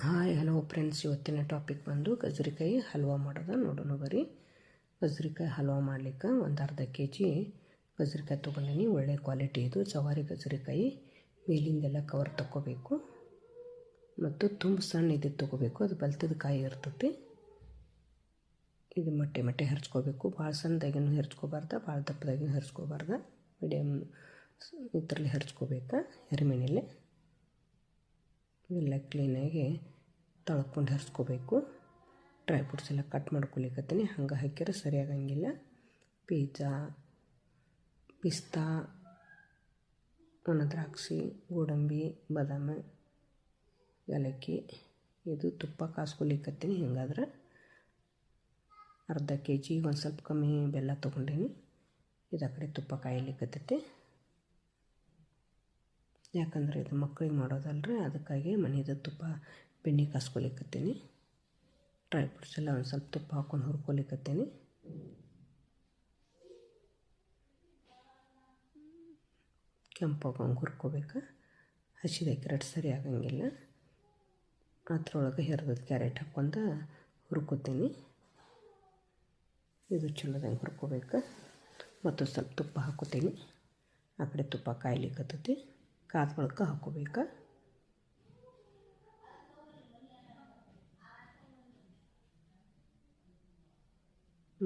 Hi hello friends, ಇವತ್ತಿನ topic ಬಂದು ಗಜರಿಕಾಯಿ ಹಲ್ವಾ ಮಾಡೋದು ನೋಡೋಣ ಬರ್ರಿ. ಗಜರಿಕಾಯಿ ಹಲ್ವಾ ಮಾಡಲಿಕ್ಕೆ ಒಂದು ಅರ್ಧ kg ಗಜರಿಕಾಯಿ ತೊಗೊಂಡಿನಿ. ಒಳ್ಳೆ ಕ್ವಾಲಿಟಿ ಇದು ಜವಾರಿ ಗಜರಿಕಾಯಿ. ಮೇಲಿಂದೆಲ್ಲ ಕವರ್ ತಗೋಬೇಕು ಮತ್ತು ತುಂಬ ಸಣ್ಣ ಇದು ತೊಗೋಬೇಕು. ಅದು ಬಲ್ತದ ಕಾಯಿ ಇರ್ತೈತಿ. ಇದು ಮಟ್ಟೆ ಹೆರ್ಚ್ಕೋಬೇಕು. ಭಾಳ ಸಣ್ಣದಾಗಿನೂ ಹೆರ್ಚ್ಕೋಬಾರ್ದು, ಭಾಳ ದಪ್ಪದಾಗಿನೂ ಹೆರ್ಚ್ಕೋಬಾರ್ದು. ಮೀಡಿಯಮ್ ಇದರಲ್ಲಿ ಹೆರ್ಚ್ಕೋಬೇಕು. ಎರಿಮೆಣೆಲೆ ಎಲ್ಲ ಕ್ಲೀನಾಗಿ ತೊಳ್ಕೊಂಡು ಹೆರ್ಸ್ಕೋಬೇಕು. ಡ್ರೈ ಫ್ರೂಟ್ಸ್ ಎಲ್ಲ ಕಟ್ ಮಾಡ್ಕೊಲಿಕತ್ತೀನಿ. ಹಂಗೆ ಹಾಕಿದ್ರೆ ಸರಿಯಾಗಂಗಿಲ್ಲ. ಪಿಸ್ತಾ, ಒಣ ದ್ರಾಕ್ಷಿ, ಗೋಡಂಬಿ, ಬಾದಾಮಿ, ಏಲಕ್ಕಿ ಇದು ತುಪ್ಪ ಕಾಸ್ಕೊಲಿಕತ್ತೀನಿ. ಹಿಂಗಾದ್ರೆ ಅರ್ಧ kg ಒಂದು ಸ್ವಲ್ಪ ಕಮ್ಮಿ ಬೆಲ್ಲ ತೊಗೊಂಡೀನಿ. ಇದು ಆ ಕಡೆ ತುಪ್ಪ ಕಾಯಲಿಕ್ಕತ್ತೈತಿ. ಯಾಕಂದರೆ ಇದು ಮಕ್ಕಳಿಗೆ ಮಾಡೋದಲ್ರಿ, ಅದಕ್ಕಾಗಿ ಮನೆಯದು ತುಪ್ಪ ಬೆಣ್ಣೆ ಕಾಸ್ಕೊಲಿಕತ್ತೀನಿ. ಡ್ರೈ ಫ್ರೂಟ್ಸ್ ಎಲ್ಲ ಒಂದು ಸ್ವಲ್ಪ ತುಪ್ಪ ಹಾಕ್ಕೊಂಡು ಹುರ್ಕೊಲಿಕತ್ತೀನಿ. ಕೆಂಪಾಗಂಗೆ ಹುರ್ಕೋಬೇಕು. ಹಸಿದಾಕಿರಟ್ಟು ಸರಿ ಆಗಂಗಿಲ್ಲ. ಅದ್ರೊಳಗೆ ಹೆರ್ದದ್ದು ಕ್ಯಾರೆಟ್ ಹಾಕ್ಕೊಂಡು ಹುರ್ಕೋತೀನಿ. ಇದು ಚಲೋದಂಗೆ ಹುರ್ಕೋಬೇಕು. ಮತ್ತು ಸ್ವಲ್ಪ ತುಪ್ಪ ಹಾಕೋತೀನಿ. ಆ ಕಡೆ ತುಪ್ಪ ಕಾಯ್ಲಿಕ್ಕತ್ತೈತಿ. ಕಾದ ಬಳಿಕ ಹಾಕ್ಕೋಬೇಕು.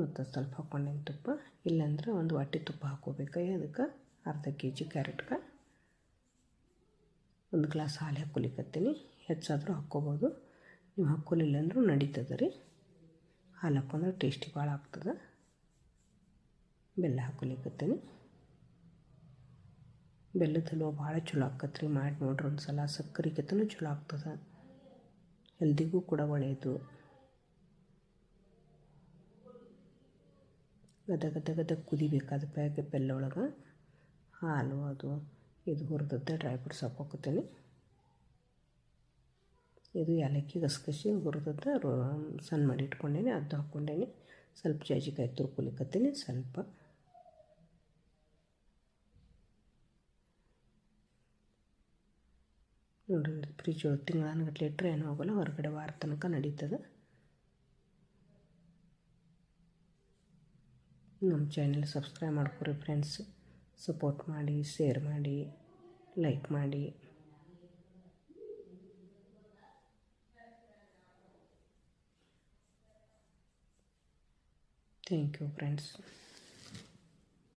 ಮತ್ತು ಸ್ವಲ್ಪ ಹಾಕ್ಕೊಂಡೇನು ತುಪ್ಪ, ಇಲ್ಲಾಂದ್ರೆ ಒಂದು ವಾಟಿ ತುಪ್ಪ ಹಾಕ್ಕೋಬೇಕು. ಅದಕ್ಕೆ ಅರ್ಧ kg ಕ್ಯಾರೆಟ್ಗೆ ಒಂದು ಗ್ಲಾಸ್ ಹಾಲು ಹಾಕ್ಕೊಲಿಕತ್ತೀನಿ. ಹೆಚ್ಚಾದರೂ ಹಾಕ್ಕೋಬೋದು, ನೀವು ಹಾಕ್ಕೊಲಿಲ್ಲ ಅಂದರೂ ನಡೀತದೆ ರೀ. ಹಾಲು ಹಾಕ್ಕೊಂಡ್ರೆ ಟೇಸ್ಟಿ ಭಾಳ ಆಗ್ತದೆ. ಬೆಲ್ಲ ಹಾಕ್ಕೊಲಿಕತ್ತೀನಿ. ಬೆಲ್ಲದ ಹಲ್ವ ಭಾಳ ಚಲೋ ಆಕತ್ತೆ ರೀ. ಮಾಡಿ ನೋಡ್ರಿ ಒಂದು ಸಲ. ಸಕ್ಕರೆಗಿಂತನೂ ಚಲೋ ಆಗ್ತದೆ. ಹೆಲ್ದಿಗೂ ಕೂಡ ಒಳ್ಳೆಯದು. ಗದ ಕುದಿಬೇಕಾದ ಬೆಲ್ಲ ಒಳಗೆ ಹಾಲು ಅದು ಇದು ಹುರಿದದ್ದು ಡ್ರೈ ಫ್ರೂಟ್ಸ್ ಹಾಕ್ಕೋತೀನಿ. ಇದು ಏಲಕ್ಕಿ ಗಸಗಸೆ ಹುರಿದದ್ದು ಸಣ್ಣ ಮಾಡಿ ಇಟ್ಕೊಂಡೇನಿ, ಅದು ಹಾಕ್ಕೊಂಡೇನಿ. ಸ್ವಲ್ಪ ಜಾಜಿಕಾಯಿ ತುರ್ಕೊಲಿಕತ್ತೀನಿ. ಸ್ವಲ್ಪ ನೋಡಿರಿ, ಫ್ರಿಜ್ ಒಳಗೆ ತಿಂಗಳಾನುಗಟ್ಲೆ ಇಟ್ಟರೆ ಏನೂ ಆಗೋಲ್ಲ. ಹೊರಗಡೆ ವಾರ ತನಕ ನಡೀತದೆ. ನಮ್ಮ ಚಾನೆಲ್ ಸಬ್ಸ್ಕ್ರೈಬ್ ಮಾಡ್ಕೊರಿ ಫ್ರೆಂಡ್ಸ್. ಸಪೋರ್ಟ್ ಮಾಡಿ, ಶೇರ್ ಮಾಡಿ, ಲೈಕ್ ಮಾಡಿ. Thank you friends.